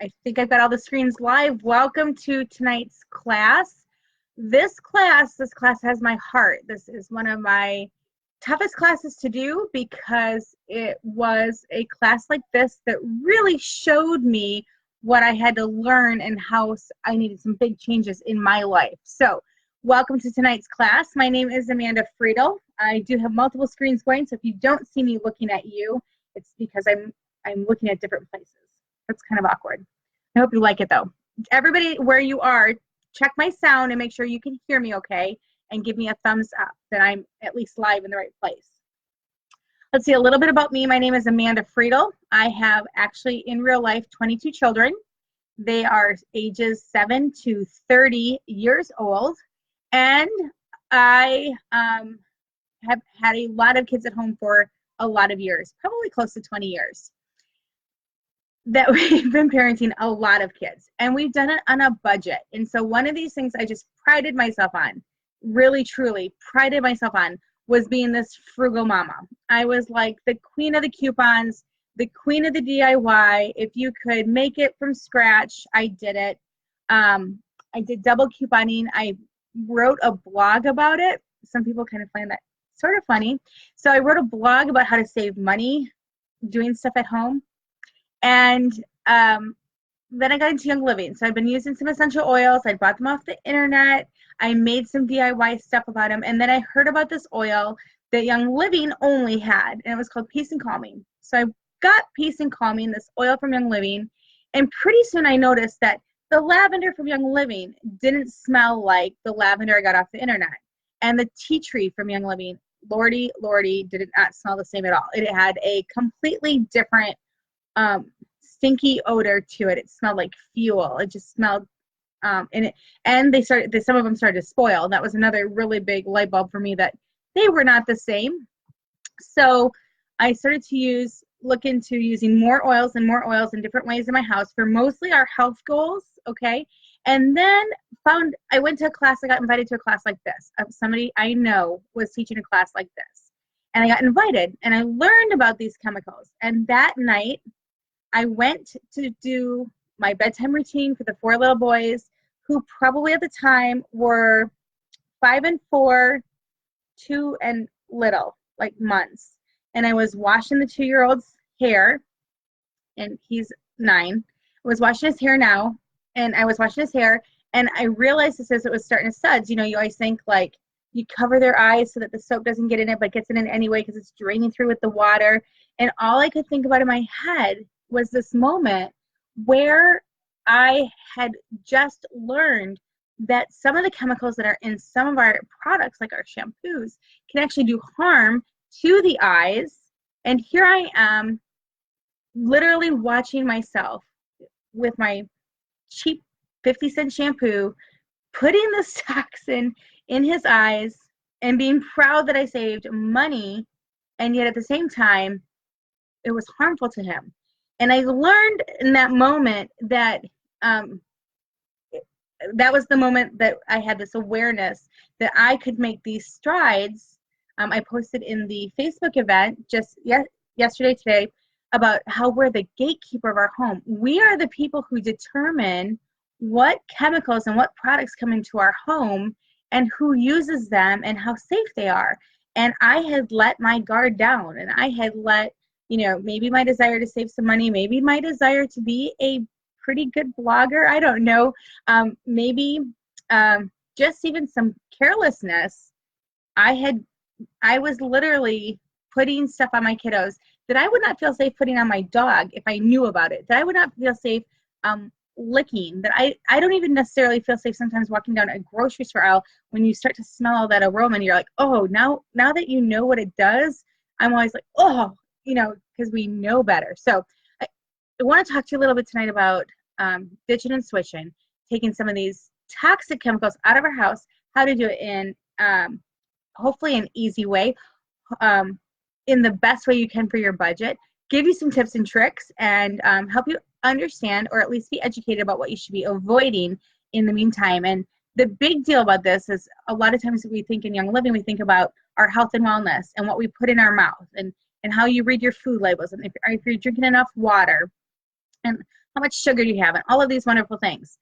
I think I've got all the screens live. Welcome to tonight's class. This class has my heart. This is one of my toughest classes to do because it was a class like this that really showed me what I had to learn and how I needed some big changes in my life. So welcome to tonight's class. My name is Amanda Friedel. I do have multiple screens going, so if you don't see me looking at you, it's because I'm looking at different places. That's kind of awkward. I hope you like it though. Everybody where you are, check my sound and make sure you can hear me okay, and give me a thumbs up that I'm at least live in the right place. Let's see a little bit about me. My name is Amanda Friedel. I have actually in real life 22 children. They are ages 7 to 30 years old. And I have had a lot of kids at home for a lot of years, probably close to 20 years. That we've been parenting a lot of kids, and we've done it on a budget. And so one of these things I just prided myself on, really truly prided myself on, was being this frugal mama. I was like the queen of the coupons, the queen of the DIY. If you could make it from scratch, I did it. I did double couponing. I wrote a blog about it. Some people kind of find that sort of funny. So I wrote a blog about how to save money doing stuff at home. And then I got into Young Living. So I've been using some essential oils. I bought them off the internet. I made some DIY stuff about them. And then I heard about this oil that Young Living only had, and it was called Peace and Calming. So I got Peace and Calming, this oil from Young Living, and pretty soon I noticed that the lavender from Young Living didn't smell like the lavender I got off the internet. And the tea tree from Young Living, Lordy, did not smell the same at all. It had a completely different stinky odor to it. It smelled like fuel. It just smelled, and some of them started to spoil. And that was another really big light bulb for me that they were not the same. So I started to look into using more oils in different ways in my house for mostly our health goals. Okay. And then I went to a class, I got invited to a class like this. Somebody I know was teaching a class like this. And I got invited and I learned about these chemicals. And that night, I went to do my bedtime routine for the 4 little boys who probably at the time were 5 and 4, 2 and little, like months. And I was washing the 2-year-old's hair, and he's 9. I was washing his hair now, and I was washing his hair, and I realized as it was starting to suds. You know, you always think like you cover their eyes so that the soap doesn't get in it, but gets in it anyway because it's draining through with the water. And all I could think about in my head was this moment where I had just learned that some of the chemicals that are in some of our products, like our shampoos, can actually do harm to the eyes. And here I am, literally watching myself with my cheap 50-cent shampoo, putting this toxin in his eyes and being proud that I saved money, and yet at the same time, it was harmful to him. And I learned in that moment that that was the moment that I had this awareness that I could make these strides. I posted in the Facebook event just today, about how we're the gatekeeper of our home. We are the people who determine what chemicals and what products come into our home and who uses them and how safe they are. And I had let my guard down, and I had let, maybe my desire to save some money, maybe my desire to be a pretty good blogger, I don't know, maybe just even some carelessness. I was literally putting stuff on my kiddos that I would not feel safe putting on my dog if I knew about it, that I would not feel safe licking, that I don't even necessarily feel safe sometimes walking down a grocery store aisle when you start to smell all that aroma and you're like, oh, now that you know what it does, I'm always like, oh, because we know better. So I want to talk to you a little bit tonight about ditching and switching, taking some of these toxic chemicals out of our house, how to do it in hopefully an easy way, in the best way you can for your budget, give you some tips and tricks, and help you understand or at least be educated about what you should be avoiding in the meantime. And the big deal about this is a lot of times we think in Young Living, we think about our health and wellness and what we put in our mouth and how you read your food labels and if you're drinking enough water. And how much sugar do you have, and all of these wonderful things.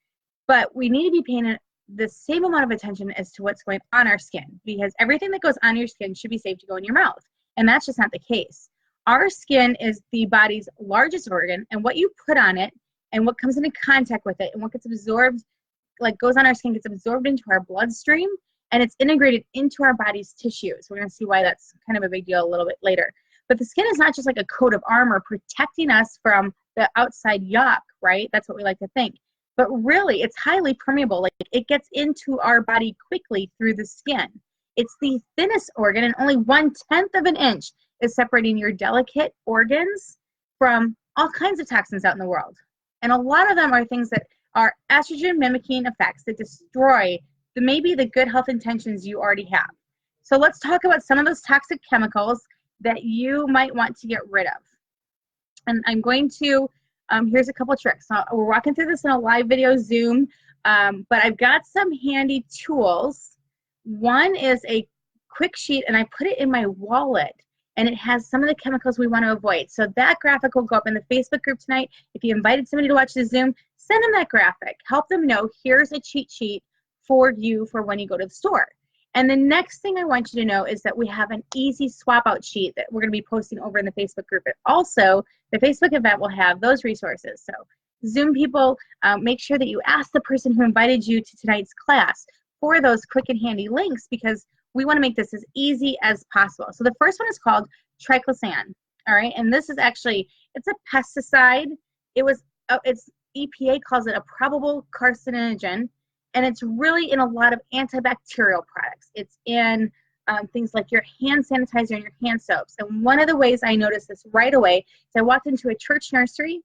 But we need to be paying the same amount of attention as to what's going on our skin, because everything that goes on your skin should be safe to go in your mouth. And that's just not the case. Our skin is the body's largest organ, and what you put on it and what comes into contact with it and what gets absorbed, like goes on our skin, gets absorbed into our bloodstream, and it's integrated into our body's tissues. We're going to see why that's kind of a big deal a little bit later. But the skin is not just like a coat of armor protecting us from the outside yuck, right? That's what we like to think. But really, it's highly permeable. Like, it gets into our body quickly through the skin. It's the thinnest organ, and only 1/10 of an inch is separating your delicate organs from all kinds of toxins out in the world. And a lot of them are things that are estrogen mimicking effects that destroy maybe the good health intentions you already have. So let's talk about some of those toxic chemicals that you might want to get rid of. And I'm going to, here's a couple tricks. So we're walking through this in a live video Zoom, but I've got some handy tools. One is a quick sheet, and I put it in my wallet, and it has some of the chemicals we want to avoid. So that graphic will go up in the Facebook group tonight. If you invited somebody to watch the Zoom, send them that graphic. Help them know here's a cheat sheet for you for when you go to the store. And the next thing I want you to know is that we have an easy swap out sheet that we're going to be posting over in the Facebook group. But also, the Facebook event will have those resources. So Zoom people, make sure that you ask the person who invited you to tonight's class for those quick and handy links, because we want to make this as easy as possible. So the first one is called triclosan. All right, and this is actually, it's a pesticide. It's EPA calls it a probable carcinogen. And it's really in a lot of antibacterial products. It's in things like your hand sanitizer and your hand soaps. And one of the ways I noticed this right away is I walked into a church nursery,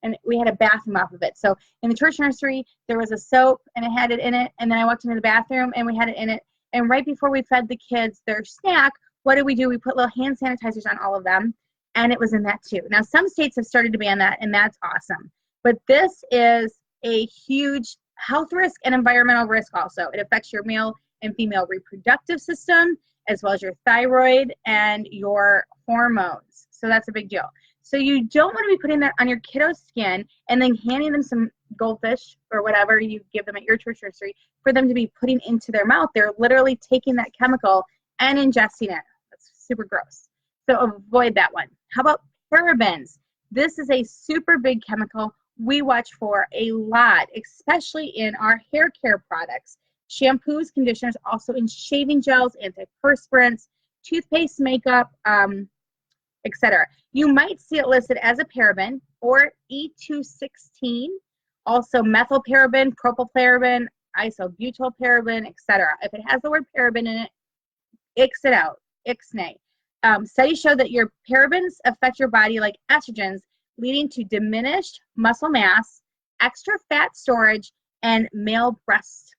and we had a bathroom off of it. So in the church nursery, there was a soap, and it had it in it. And then I walked into the bathroom, and we had it in it. And right before we fed the kids their snack, what did we do? We put little hand sanitizers on all of them, and it was in that too. Now, some states have started to ban that, and that's awesome. But this is a huge health risk and environmental risk also. It affects your male and female reproductive system, as well as your thyroid and your hormones. So that's a big deal. So you don't want to be putting that on your kiddo's skin and then handing them some goldfish or whatever you give them at your church nursery for them to be putting into their mouth. They're literally taking that chemical and ingesting it. That's super gross. So avoid that one. How about parabens? This is a super big chemical we watch for a lot, especially in our hair care products, shampoos, conditioners, also in shaving gels, antiperspirants, toothpaste, makeup, etc. You might see it listed as a paraben or E216, also methylparaben, propylparaben, isobutylparaben, etc. If it has the word paraben in it, X it out, ixnay. Studies show that your parabens affect your body like estrogens, leading to diminished muscle mass, extra fat storage, and male breasts.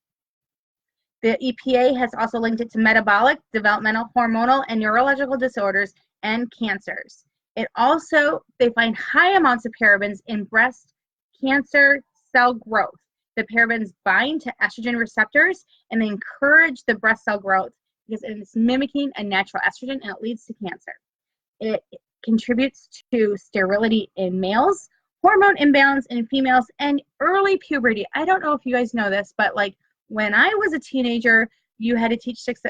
The EPA has also linked it to metabolic, developmental, hormonal, and neurological disorders and cancers. It also, they find high amounts of parabens in breast cancer cell growth. The parabens bind to estrogen receptors, and they encourage the breast cell growth because it's mimicking a natural estrogen, and it leads to cancer. It contributes to sterility in males, hormone imbalance in females, and early puberty. I don't know if you guys know this, but like when I was a teenager, you had to teach sex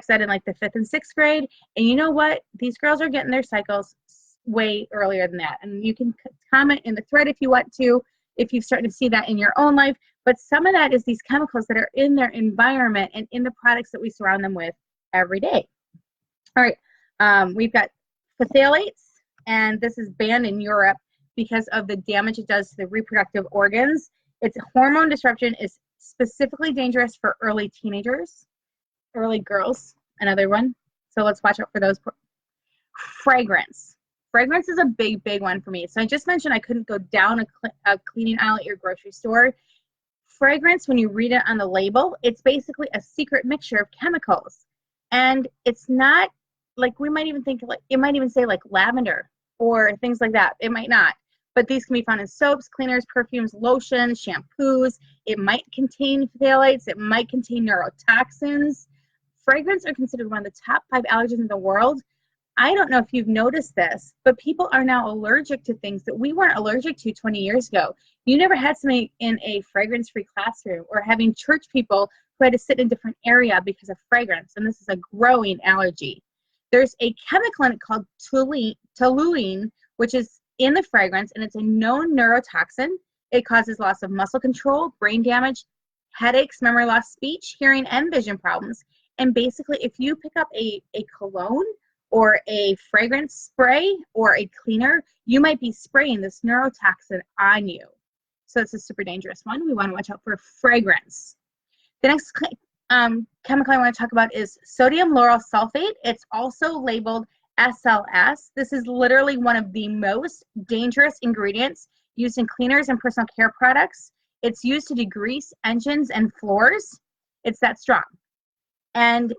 ed in like the 5th and 6th grade. And you know what? These girls are getting their cycles way earlier than that. And you can comment in the thread if you want to, if you're starting to see that in your own life. But some of that is these chemicals that are in their environment and in the products that we surround them with every day. All right, we've got phthalates, and this is banned in Europe because of the damage it does to the reproductive organs. Its hormone disruption is specifically dangerous for early teenagers, early girls, another one. So let's watch out for those. Fragrance. Fragrance is a big, big one for me. So I just mentioned I couldn't go down a cleaning aisle at your grocery store. Fragrance, when you read it on the label, it's basically a secret mixture of chemicals. And it's not like, we might even think like, it might even say like lavender or things like that. It might not. But these can be found in soaps, cleaners, perfumes, lotions, shampoos. It might contain phthalates. It might contain neurotoxins. Fragrance are considered one of the top 5 allergens in the world. I don't know if you've noticed this, but people are now allergic to things that we weren't allergic to 20 years ago. You never had somebody in a fragrance-free classroom or having church people who had to sit in a different area because of fragrance, and this is a growing allergy. There's a chemical in it called toluene, which is in the fragrance, and it's a known neurotoxin. It causes loss of muscle control, brain damage, headaches, memory loss, speech, hearing, and vision problems. And basically, if you pick up a cologne or a fragrance spray or a cleaner, you might be spraying this neurotoxin on you. So it's a super dangerous one. We want to watch out for fragrance. The next chemical I want to talk about is sodium lauryl sulfate. It's also labeled SLS. This is literally one of the most dangerous ingredients used in cleaners and personal care products. It's used to degrease engines and floors. It's that strong. And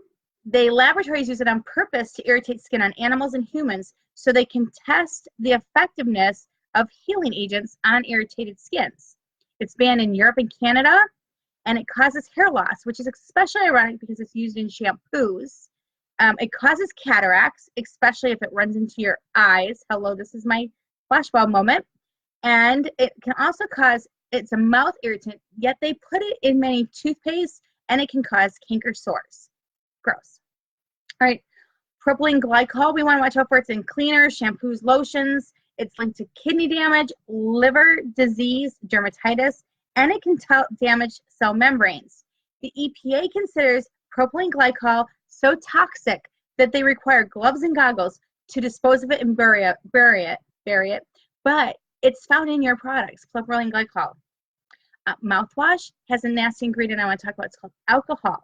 the laboratories use it on purpose to irritate skin on animals and humans so they can test the effectiveness of healing agents on irritated skins. It's banned in Europe and Canada, and it causes hair loss, which is especially ironic because it's used in shampoos. It causes cataracts, especially if it runs into your eyes. Hello, this is my flashbulb moment. And it can also cause, it's a mouth irritant, yet they put it in many toothpaste, and it can cause canker sores. Gross. All right, propylene glycol, we want to watch out for. It's in cleaners, shampoos, lotions. It's linked to kidney damage, liver disease, dermatitis, and it can damage cell membranes. The EPA considers propylene glycol so toxic that they require gloves and goggles to dispose of it and bury it, but it's found in your products, propylene glycol. Mouthwash has a nasty ingredient I want to talk about. It's called alcohol.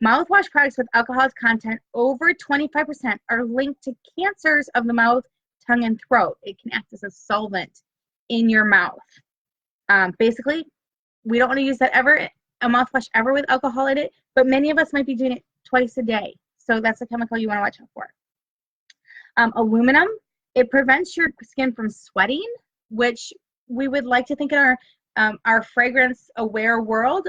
Mouthwash products with alcoholic content over 25% are linked to cancers of the mouth, tongue, and throat. It can act as a solvent in your mouth. Basically, we don't want to use that a mouthwash ever with alcohol in it, but many of us might be doing it twice a day. So that's a chemical you want to watch out for. Aluminum, it prevents your skin from sweating, which we would like to think in our fragrance-aware world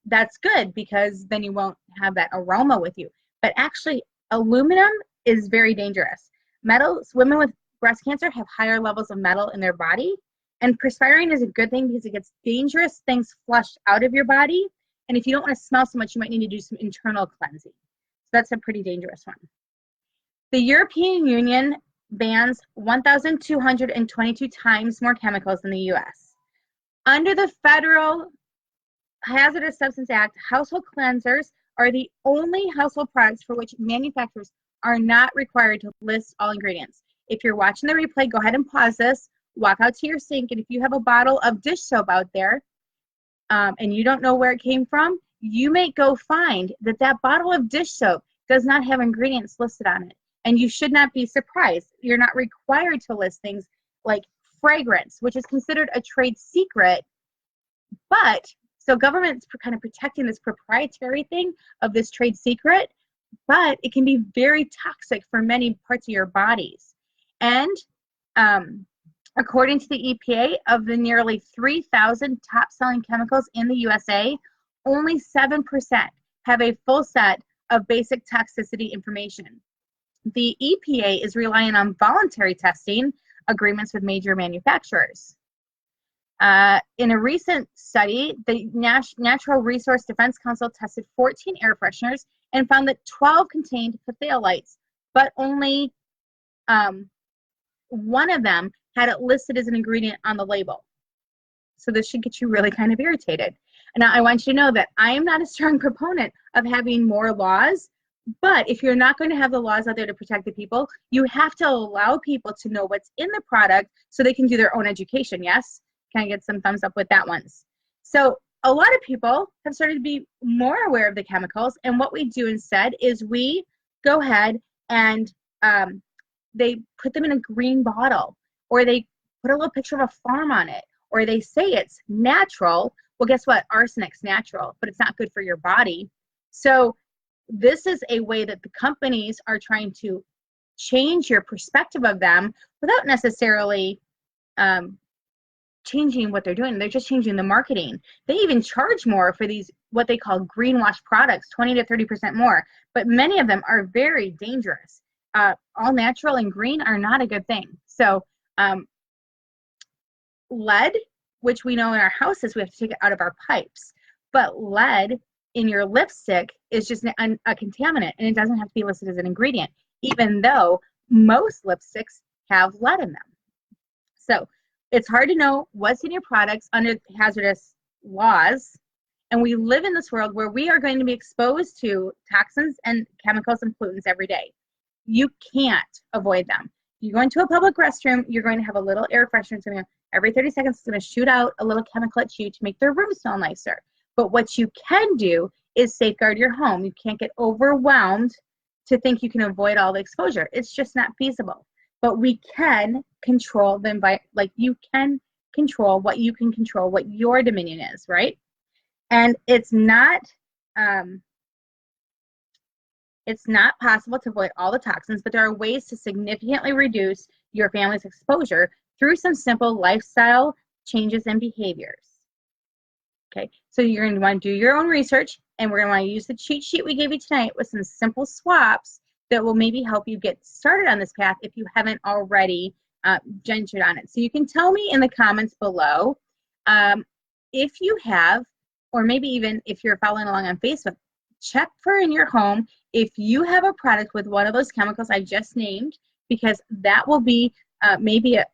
that's good because then you won't have that aroma with you. But actually, aluminum is very dangerous. Women with breast cancer have higher levels of metal in their body, and perspiring is a good thing because it gets dangerous things flushed out of your body. And if you don't want to smell so much, you might need to do some internal cleansing. So that's a pretty dangerous one. The European Union bans 1,222 times more chemicals than the U.S. Under the Federal Hazardous Substance Act, household cleansers are the only household products for which manufacturers are not required to list all ingredients. If you're watching the replay, go ahead and pause this, walk out to your sink, and if you have a bottle of dish soap out there and you don't know where it came from, you may go find that bottle of dish soap does not have ingredients listed on it. And you should not be surprised. You're not required to list things like fragrance, which is considered a trade secret, but so government's kind of protecting this proprietary thing of this trade secret, but it can be very toxic for many parts of your bodies. And according to the EPA, of the nearly 3,000 top-selling chemicals in the USA, only 7% have a full set of basic toxicity information. The EPA is relying on voluntary testing agreements with major manufacturers. In a recent study, the Natural Resource Defense Council tested 14 air fresheners and found that 12 contained phthalates, but only one of them had it listed as an ingredient on the label. So this should get you really kind of irritated. And now I want you to know that I am not a strong proponent of having more laws, but if you're not going to have the laws out there to protect the people, you have to allow people to know what's in the product so they can do their own education, yes? Can I get some thumbs up with that one? So a lot of people have started to be more aware of the chemicals, and what we do instead is we go ahead and they put them in a green bottle, or they put a little picture of a farm on it, or they say it's natural. Well, guess what? Arsenic's natural, but it's not good for your body. So this is a way that the companies are trying to change your perspective of them without necessarily changing what they're doing. They're just changing the marketing. They even charge more for these, what they call greenwash products, 20 to 30% more. But many of them are very dangerous. all natural and green are not a good thing. So lead, which we know in our houses, we have to take it out of our pipes. But lead in your lipstick is just a contaminant, and it doesn't have to be listed as an ingredient, even though most lipsticks have lead in them. So it's hard to know what's in your products under hazardous laws. And we live in this world where we are going to be exposed to toxins and chemicals and pollutants every day. You can't avoid them. You go into a public restroom, you're going to have a little air freshener. It's going to, every 30 seconds, it's going to shoot out a little chemical at you to make their room smell nicer. But what you can do is safeguard your home. You can't get overwhelmed to think you can avoid all the exposure. It's just not feasible. But we can control the environment, like you can control what you can control, what your dominion is, right? And it's not possible to avoid all the toxins, but there are ways to significantly reduce your family's exposure through some simple lifestyle changes and behaviors. Okay, so you're going to want to do your own research, and we're going to want to use the cheat sheet we gave you tonight with some simple swaps that will maybe help you get started on this path if you haven't already ventured on it. So you can tell me in the comments below if you have, or maybe even if you're following along on Facebook, check for in your home if you have a product with one of those chemicals I just named, because that will be maybe a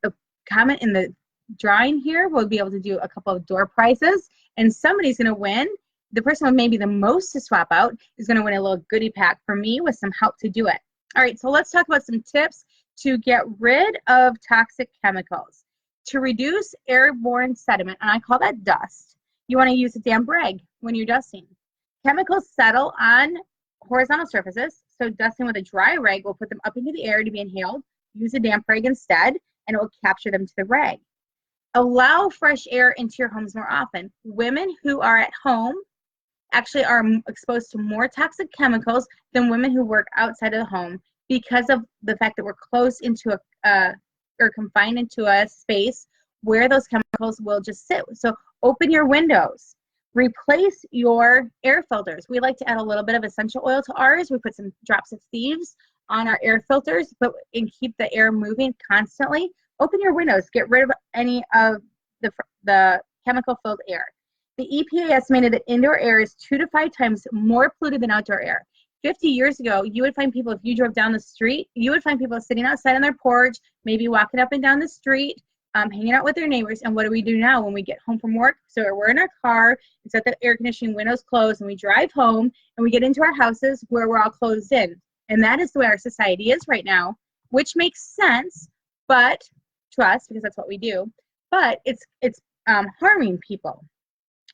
comment in the drawing here. We'll be able to do a couple of door prizes, and somebody's going to win. The person with maybe the most to swap out is going to win a little goodie pack from me with some help to do it. All right, so let's talk about some tips to get rid of toxic chemicals. To reduce airborne sediment, and I call that dust, you want to use a damp rag when you're dusting. Chemicals settle on horizontal surfaces, so dusting with a dry rag will put them up into the air to be inhaled. Use a damp rag instead, and it will capture them to the rag. Allow fresh air into your homes more often. Women who are at home actually are exposed to more toxic chemicals than women who work outside of the home because of the fact that we're closed into or confined into a space where those chemicals will just sit. So open your windows. Replace your air filters. We like to add a little bit of essential oil to ours. We put some drops of thieves on our air filters and keep the air moving constantly. Open your windows. Get rid of any of the chemical-filled air. The EPA estimated that indoor air is 2 to 5 times more polluted than outdoor air. 50 years ago, you would find people, if you drove down the street, you would find people sitting outside on their porch, maybe walking up and down the street, hanging out with their neighbors. And what do we do now when we get home from work? So we're in our car, it's got the air conditioning windows closed, and we drive home, and we get into our houses where we're all closed in. And that is the way our society is right now, which makes sense, but to us, because that's what we do, but it's harming people.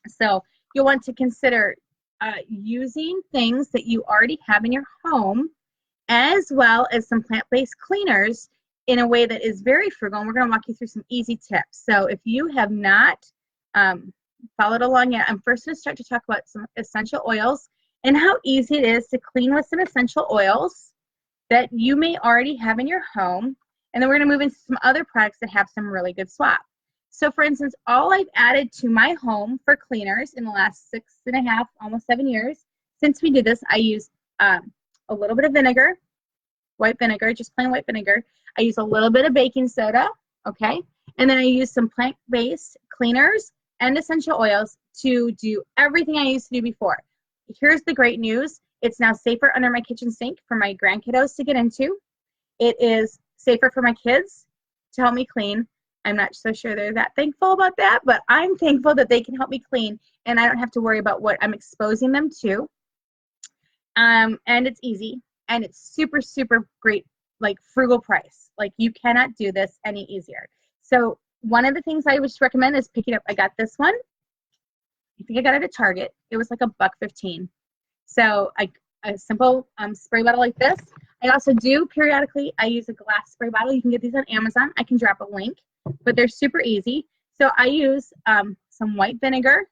So you'll want to consider using things that you already have in your home, as well as some plant-based cleaners in a way that is very frugal. And we're going to walk you through some easy tips. So if you have not followed along yet, I'm first going to start to talk about some essential oils and how easy it is to clean with some essential oils that you may already have in your home. And then we're going to move into some other products that have some really good swap. So for instance, all I've added to my home for cleaners in the last 6.5, almost 7 years, since we did this, I use a little bit of vinegar, white vinegar, just plain white vinegar. I use a little bit of baking soda, okay? And then I use some plant-based cleaners and essential oils to do everything I used to do before. Here's the great news. It's now safer under my kitchen sink for my grandkiddos to get into. It is safer for my kids to help me clean. I'm not so sure they're that thankful about that, but I'm thankful that they can help me clean and I don't have to worry about what I'm exposing them to. And it's easy and it's super, super great, like frugal price. Like you cannot do this any easier. So one of the things I would just recommend is picking up, I got this one. I think I got it at Target. It was like $1.15. So a simple spray bottle like this. I also do periodically, I use a glass spray bottle. You can get these on Amazon. I can drop a link, but they're super easy. So I use some white vinegar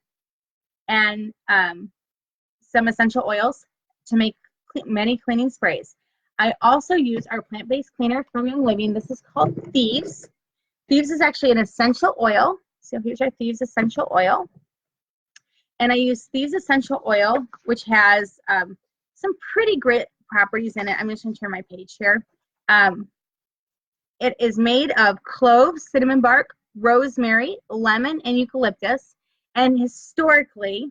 and some essential oils to make many cleaning sprays. I also use our plant-based cleaner from Young Living. This is called Thieves. Thieves is actually an essential oil. So here's our Thieves essential oil. And I use Thieves essential oil, which has some pretty great properties in it. I'm just going to turn my page here. It is made of cloves, cinnamon bark, rosemary, lemon, and eucalyptus. And historically,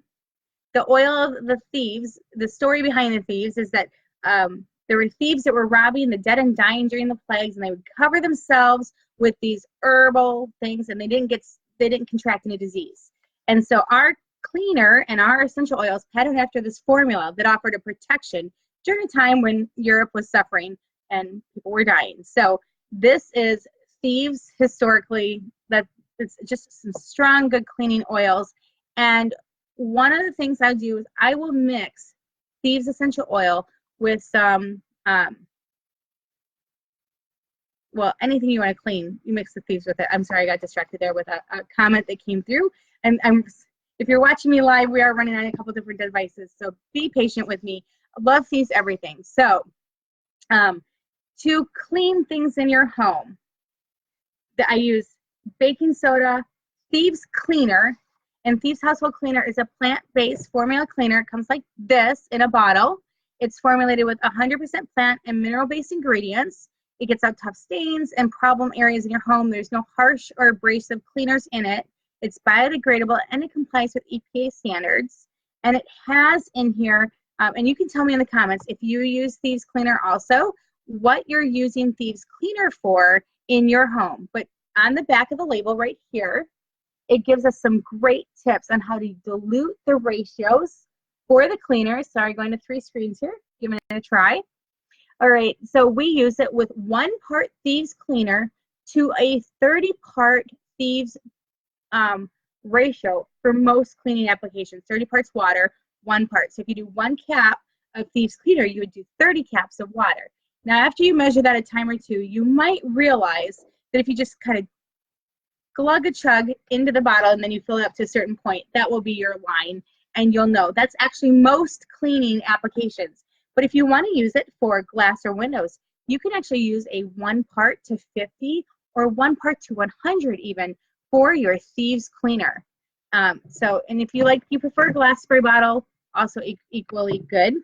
the oil of the thieves, the story behind the thieves is that there were thieves that were robbing the dead and dying during the plagues, and they would cover themselves with these herbal things, and they didn't contract any disease. And so our cleaner and our essential oils patterned after this formula that offered a protection during a time when Europe was suffering and people were dying. So this is thieves historically. That it's just some strong, good cleaning oils. And one of the things I do is I will mix thieves essential oil with some, well, anything you want to clean, you mix the thieves with it. I'm sorry, I got distracted there with a comment that came through. And if you're watching me live, we are running on a couple different devices, so be patient with me. I love thieves everything. So to clean things in your home, I use baking soda, Thieves Cleaner, and Thieves Household Cleaner is a plant-based formula cleaner. It comes like this in a bottle. It's formulated with 100% plant and mineral-based ingredients. It gets out tough stains and problem areas in your home. There's no harsh or abrasive cleaners in it. It's biodegradable and it complies with EPA standards. And it has in here, and you can tell me in the comments if you use Thieves Cleaner also, what you're using Thieves Cleaner for in your home. But on the back of the label right here, it gives us some great tips on how to dilute the ratios for the cleaner. Sorry, going to 3 screens here, giving it a try. All right, so we use it with 1 part Thieves Cleaner to a 30-part Thieves ratio for most cleaning applications. 30 parts water, 1 part. So if you do 1 cap of Thieves Cleaner, you would do 30 caps of water. Now, after you measure that a time or two, you might realize that if you just kind of glug a chug into the bottle and then you fill it up to a certain point, that will be your line, and you'll know. That's actually most cleaning applications. But if you want to use it for glass or windows, you can actually use a 1 part to 50 or 1 part to 100 even for your Thieves Cleaner. And if you prefer glass spray bottle, also equally good.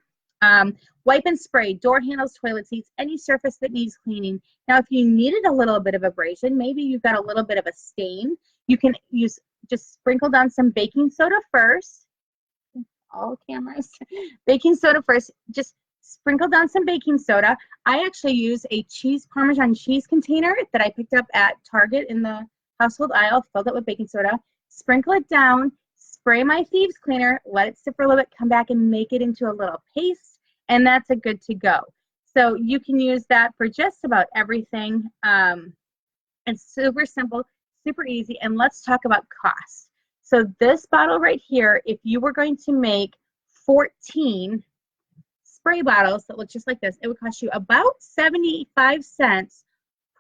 Wipe and spray, door handles, toilet seats, any surface that needs cleaning. Now, if you needed a little bit of abrasion, maybe you've got a little bit of a stain, you can just sprinkle down some baking soda first. All cameras. Baking soda first. Just sprinkle down some baking soda. I actually use a Parmesan cheese container that I picked up at Target in the household aisle, filled it with baking soda. Sprinkle it down, spray my Thieves Cleaner, let it sit for a little bit, come back and make it into a little paste, and that's a good to go. So you can use that for just about everything. It's super simple, super easy, and let's talk about cost. So this bottle right here, if you were going to make 14 spray bottles that look just like this, it would cost you about 75 cents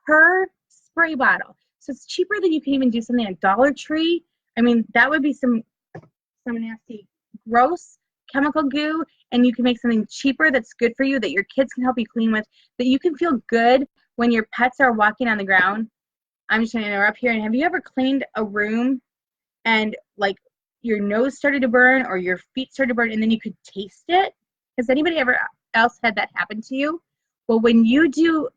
per spray bottle. So it's cheaper than you can even do something like Dollar Tree. I mean, that would be some nasty, gross chemical goo, and you can make something cheaper that's good for you, that your kids can help you clean with, that you can feel good when your pets are walking on the ground. I'm just going to interrupt here. And have you ever cleaned a room and like your nose started to burn or your feet started to burn and then you could taste it? Has anybody ever else had that happen to you? Well, when you do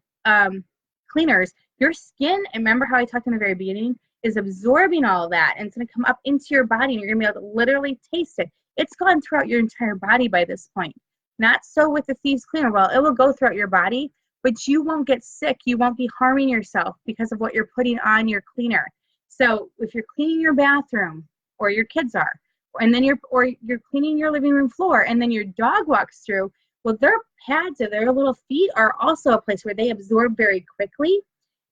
cleaners, your skin, and remember how I talked in the very beginning, is absorbing all of that, and it's going to come up into your body, and you're going to be able to literally taste it. It's gone throughout your entire body by this point. Not so with the Thieves Cleaner. Well, it will go throughout your body, but you won't get sick. You won't be harming yourself because of what you're putting on your cleaner. So if you're cleaning your bathroom, or your kids are, and then you're cleaning your living room floor, and then your dog walks through, well, their pads or their little feet are also a place where they absorb very quickly.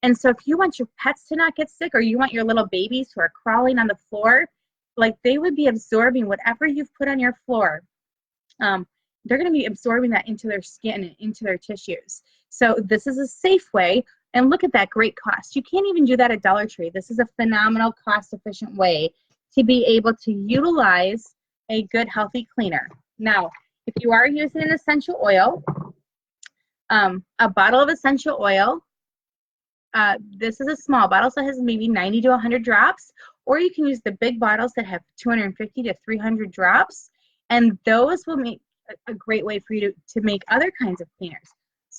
And so if you want your pets to not get sick, or you want your little babies who are crawling on the floor, like they would be absorbing whatever you've put on your floor. They're going to be absorbing that into their skin and into their tissues. So this is a safe way. And look at that great cost. You can't even do that at Dollar Tree. This is a phenomenal, cost-efficient way to be able to utilize a good, healthy cleaner. Now, if you are using an essential oil, a bottle of essential oil, this is a small bottle, so it has maybe 90 to 100 drops, or you can use the big bottles that have 250 to 300 drops, and those will make a great way for you to make other kinds of cleaners.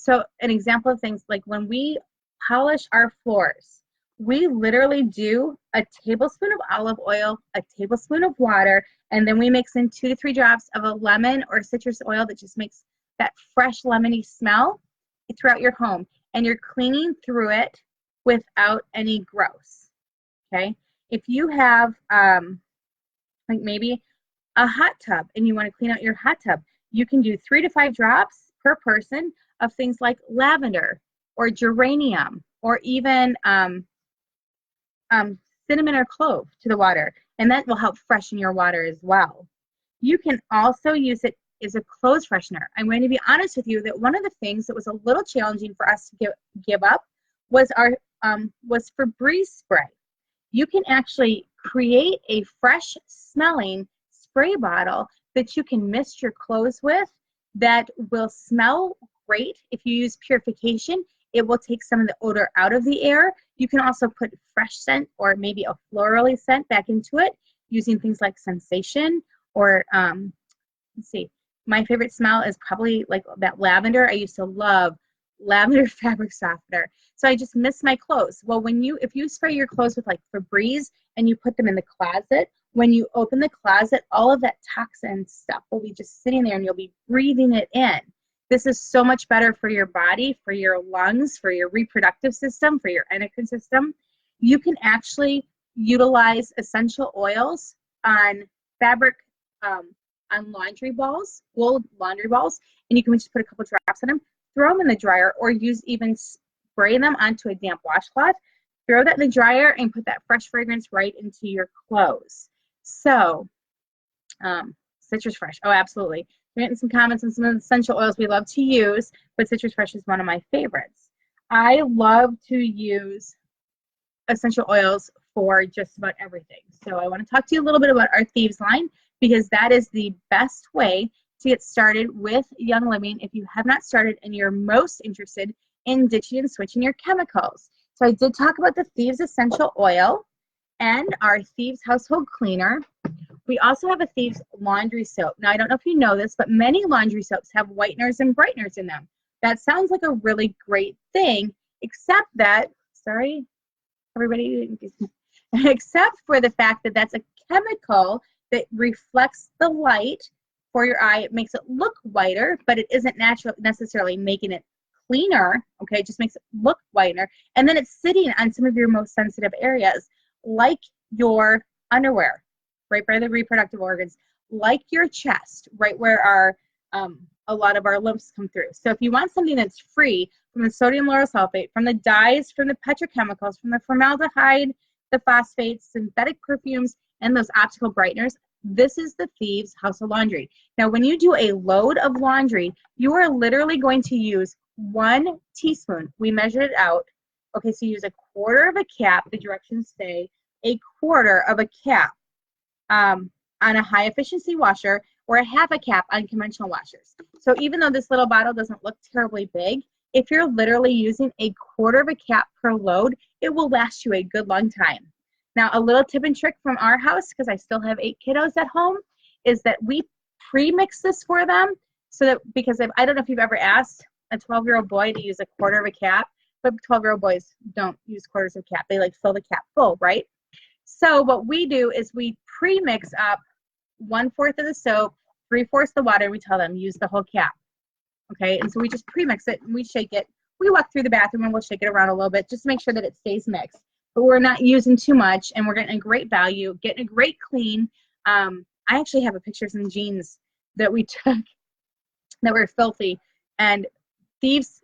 So an example of things like when we polish our floors, we literally do a tablespoon of olive oil, a tablespoon of water, and then we mix in 2 to 3 drops of a lemon or citrus oil that just makes that fresh lemony smell throughout your home. And you're cleaning through it without any gross. Okay? If you have like maybe a hot tub and you want to clean out your hot tub, you can do 3 to 5 drops per person of things like lavender or geranium or even cinnamon or clove to the water, and that will help freshen your water as well. You can also use it as a clothes freshener. I'm going to be honest with you that one of the things that was a little challenging for us to give up was was Febreze spray. You can actually create a fresh smelling spray bottle that you can mist your clothes with that will smell great. If you use purification, it will take some of the odor out of the air. You can also put fresh scent or maybe a florally scent back into it using things like Sensation or, let's see, my favorite smell is probably like that lavender. I used to love lavender fabric softener. So I just mist my clothes. Well, if you spray your clothes with like Febreze and you put them in the closet, when you open the closet, all of that toxin stuff will be just sitting there and you'll be breathing it in. This is so much better for your body, for your lungs, for your reproductive system, for your endocrine system. You can actually utilize essential oils on fabric, on laundry balls, wool laundry balls, and you can just put a couple drops in them, throw them in the dryer, or even spray them onto a damp washcloth, throw that in the dryer, and put that fresh fragrance right into your clothes. So, Citrus Fresh, oh, absolutely. We're getting some comments on some of the essential oils we love to use, but Citrus Fresh is one of my favorites. I love to use essential oils for just about everything. So I want to talk to you a little bit about our Thieves line because that is the best way to get started with Young Living if you have not started and you're most interested in ditching and switching your chemicals. So I did talk about the Thieves Essential Oil and our Thieves Household Cleaner. We also have a Thieves laundry soap. Now, I don't know if you know this, but many laundry soaps have whiteners and brighteners in them. That sounds like a really great thing, except that, sorry, everybody, except for the fact that that's a chemical that reflects the light for your eye. It makes it look whiter, but it isn't necessarily making it cleaner, okay? It just makes it look whiter. And then it's sitting on some of your most sensitive areas, like your underwear, right by the reproductive organs, like your chest, right where our a lot of our lymphs come through. So if you want something that's free from the sodium lauryl sulfate, from the dyes, from the petrochemicals, from the formaldehyde, the phosphates, synthetic perfumes, and those optical brighteners, this is the Thieves Household Laundry. Now, when you do a load of laundry, you are literally going to use 1 teaspoon. We measured it out. Okay, so you use a quarter of a cap. The directions say a quarter of a cap on a high efficiency washer or a half a cap on conventional washers. So even though this little bottle doesn't look terribly big, if you're literally using a quarter of a cap per load, it will last you a good long time. Now, a little tip and trick from our house, because I still have 8 kiddos at home, is that we pre-mix this for them so that, because I don't know if you've ever asked a 12-year-old boy to use a quarter of a cap, but 12-year-old boys don't use quarters of cap. They like fill the cap full, right? So what we do is we pre-mix up 1/4 of the soap, 3/4 the water, and we tell them use the whole cap. Okay, and so we just pre-mix it and we shake it. We walk through the bathroom and we'll shake it around a little bit just to make sure that it stays mixed. But we're not using too much and we're getting a great value, getting a great clean. I actually have a picture of some jeans that we took that were filthy, and Thieves,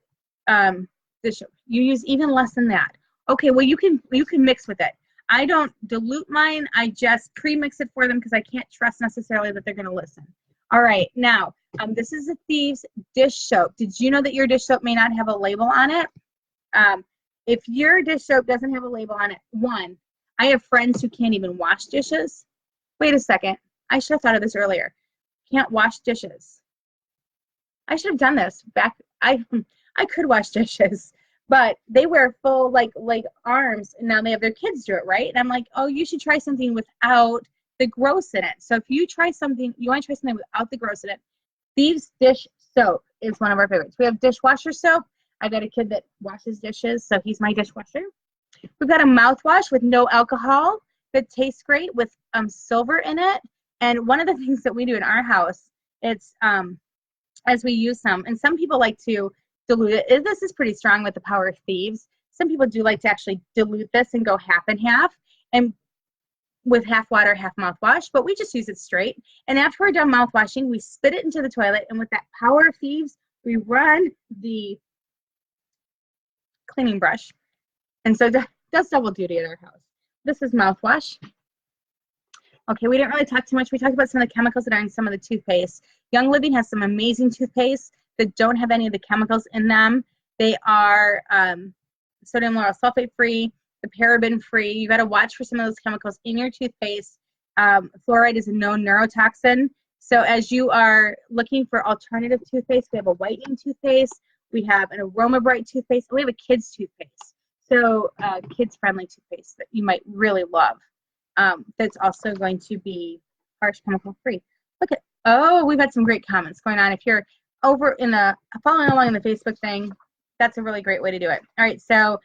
you use even less than that. Okay, well you can mix with it. I don't dilute mine. I just pre-mix it for them because I can't trust necessarily that they're going to listen. All right, now, this is a Thieves dish soap. Did you know that your dish soap may not have a label on it? If your dish soap doesn't have a label on it, one, I have friends who can't even wash dishes. Wait a second. I should have thought of this earlier. Can't wash dishes. I should have done this back. I could wash dishes, but they wear full like arms, and now they have their kids do it, right? And I'm like, oh, you should try something without the gross in it. So if you want to try something without the gross in it, Thieves dish Soap is one of our favorites. We have dishwasher soap. I got a kid that washes dishes, so he's my dishwasher. We've got a mouthwash with no alcohol that tastes great with silver in it. And one of the things that we do in our house, it's as we use some, and some people like to dilute it. This is pretty strong with the Power of Thieves. Some people do like to actually dilute this and go half and half, and with half water, half mouthwash, but we just use it straight. And after we're done mouthwashing, we spit it into the toilet, and with that Power of Thieves, we run the cleaning brush. And so it does double duty at our house. This is mouthwash. Okay, we didn't really talk too much. We talked about some of the chemicals that are in some of the toothpaste. Young Living has some amazing toothpaste that don't have any of the chemicals in them. They are sodium lauryl sulfate free, the paraben free. You got to watch for some of those chemicals in your toothpaste. Fluoride is a known neurotoxin. So as you are looking for alternative toothpaste, we have a whitening toothpaste. We have an aroma bright toothpaste. We have a kids toothpaste. So kids friendly toothpaste that you might really love. That's also going to be harsh chemical free. Look at, oh, we've had some great comments going on. If you're over in the, following along in the Facebook thing, that's a really great way to do it. All right, so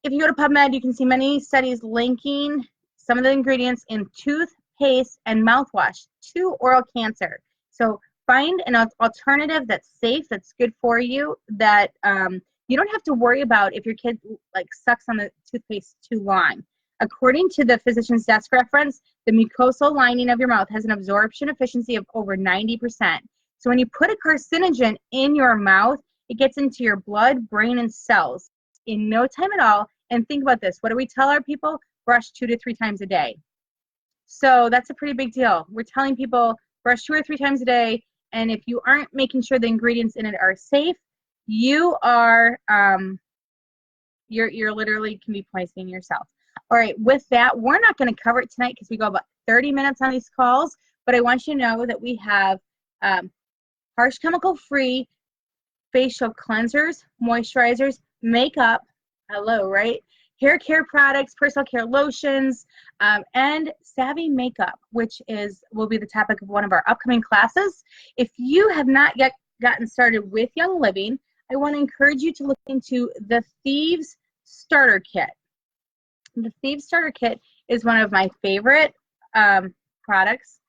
if you go to PubMed, you can see many studies linking some of the ingredients in toothpaste and mouthwash to oral cancer. So find an alternative that's safe, that's good for you, that you don't have to worry about if your kid like sucks on the toothpaste too long. According to the physician's desk reference, the mucosal lining of your mouth has an absorption efficiency of over 90%. So when you put a carcinogen in your mouth, it gets into your blood, brain, and cells in no time at all. And think about this. What do we tell our people? Brush 2 to 3 times a day. So that's a pretty big deal. We're telling people brush 2 or 3 times a day. And if you aren't making sure the ingredients in it are safe, you are, you're literally can be poisoning yourself. All right, with that, we're not going to cover it tonight because we go about 30 minutes on these calls, but I want you to know that we have harsh chemical free facial cleansers, moisturizers, makeup, hello, right? Hair care products, personal care lotions, and savvy makeup, which will be the topic of one of our upcoming classes. If you have not yet gotten started with Young Living, I want to encourage you to look into the Thieves Starter Kit. The Thieves Starter Kit is one of my favorite products,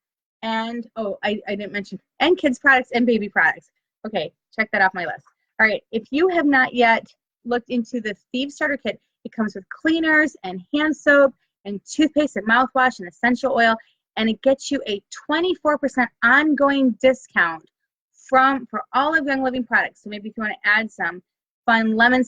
and I didn't mention, and kids products and baby products. Okay, check that off my list. All right, if you have not yet looked into the Thieves Starter Kit, it comes with cleaners and hand soap and toothpaste and mouthwash and essential oil, and it gets you a 24% ongoing discount for all of Young Living products. So maybe if you want to add some fun lemon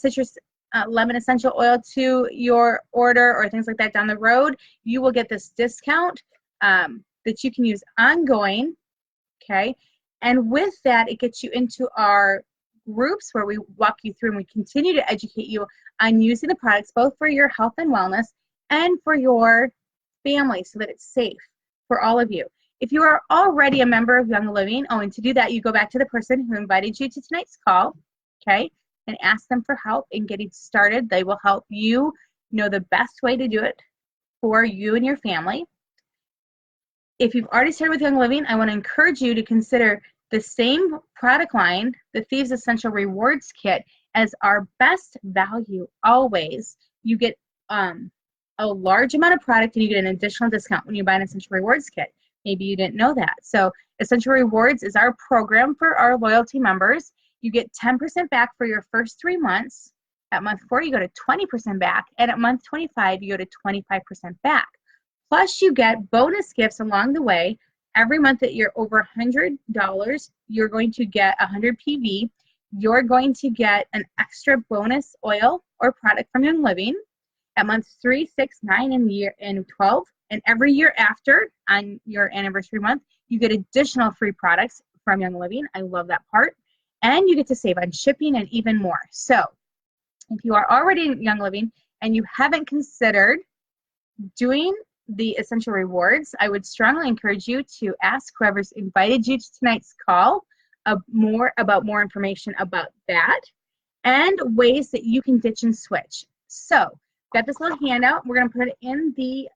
essential oil to your order or things like that down the road, you will get this discount that you can use ongoing, okay? And with that, it gets you into our groups where we walk you through and we continue to educate you on using the products both for your health and wellness and for your family so that it's safe for all of you. If you are already a member of Young Living, and to do that, you go back to the person who invited you to tonight's call, okay, and ask them for help in getting started. They will help you know the best way to do it for you and your family. If you've already started with Young Living, I want to encourage you to consider the same product line, the Thieves Essential Rewards Kit, as our best value always. You get a large amount of product and you get an additional discount when you buy an Essential Rewards Kit. Maybe you didn't know that. So Essential Rewards is our program for our loyalty members. You get 10% back for your first 3 months. At month 4, you go to 20% back. And at month 25, you go to 25% back. Plus, you get bonus gifts along the way. Every month that you're over $100, you're going to get 100 PV. You're going to get an extra bonus oil or product from Young Living at month 3, 6, 9, and 12. And every year after, on your anniversary month, you get additional free products from Young Living. I love that part. And you get to save on shipping and even more. So if you are already in Young Living and you haven't considered doing the Essential Rewards, I would strongly encourage you to ask whoever's invited you to tonight's call more information about that and ways that you can ditch and switch. So got this little handout. We're going to put it in the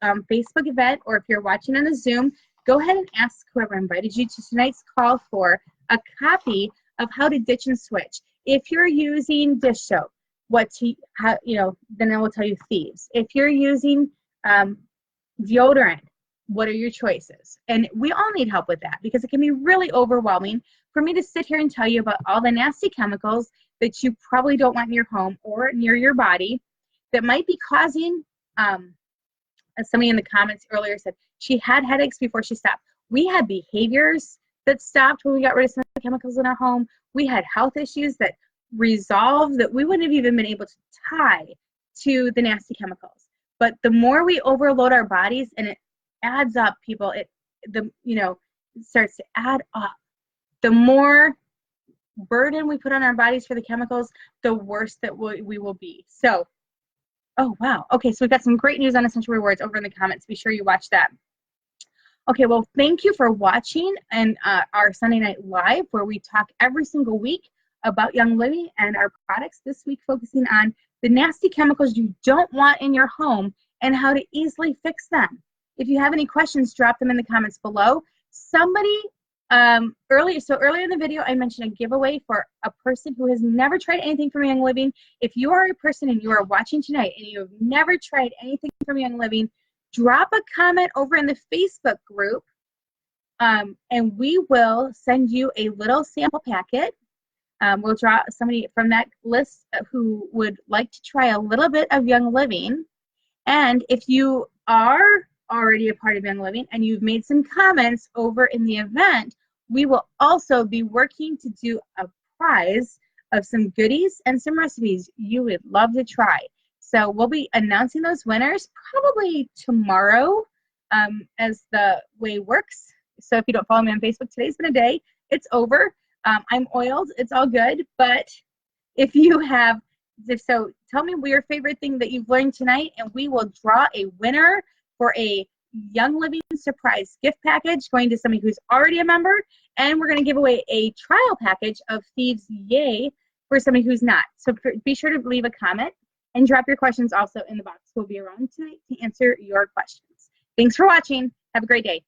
Facebook event, or if you're watching on the Zoom, go ahead and ask whoever invited you to tonight's call for a copy of how to ditch and switch. If you're using dish soap, then I will tell you thieves. If you're using deodorant, what are your choices? And we all need help with that because it can be really overwhelming for me to sit here and tell you about all the nasty chemicals that you probably don't want in your home or near your body that might be causing, as somebody in the comments earlier said, she had headaches before she stopped. We had behaviors that stopped when we got rid of some of the chemicals in our home. We had health issues that resolved that we wouldn't have even been able to tie to the nasty chemicals. But the more we overload our bodies, and it adds up, people, it starts to add up. The more burden we put on our bodies for the chemicals, the worse that we will be. So, oh wow, okay, so we've got some great news on essential rewards over in the comments. Be sure you watch that. Okay, well, thank you for watching and our Sunday Night Live, where we talk every single week about Young Living and our products. This week focusing on the nasty chemicals you don't want in your home and how to easily fix them. If you have any questions, drop them in the comments below. Somebody earlier in the video, I mentioned a giveaway for a person who has never tried anything from Young Living. If you are a person and you are watching tonight and you have never tried anything from Young Living, drop a comment over in the Facebook group, and we will send you a little sample packet. We'll draw somebody from that list who would like to try a little bit of Young Living. And if you are already a part of Young Living and you've made some comments over in the event, we will also be working to do a prize of some goodies and some recipes you would love to try. So we'll be announcing those winners probably tomorrow, as the way works. So if you don't follow me on Facebook, today's been a day. It's over. I'm oiled. It's all good. But if so, tell me your favorite thing that you've learned tonight, and we will draw a winner for a Young Living surprise gift package going to somebody who's already a member, and we're going to give away a trial package of Thieves Yay for somebody who's not. So be sure to leave a comment and drop your questions also in the box. We'll be around tonight to answer your questions. Thanks for watching. Have a great day.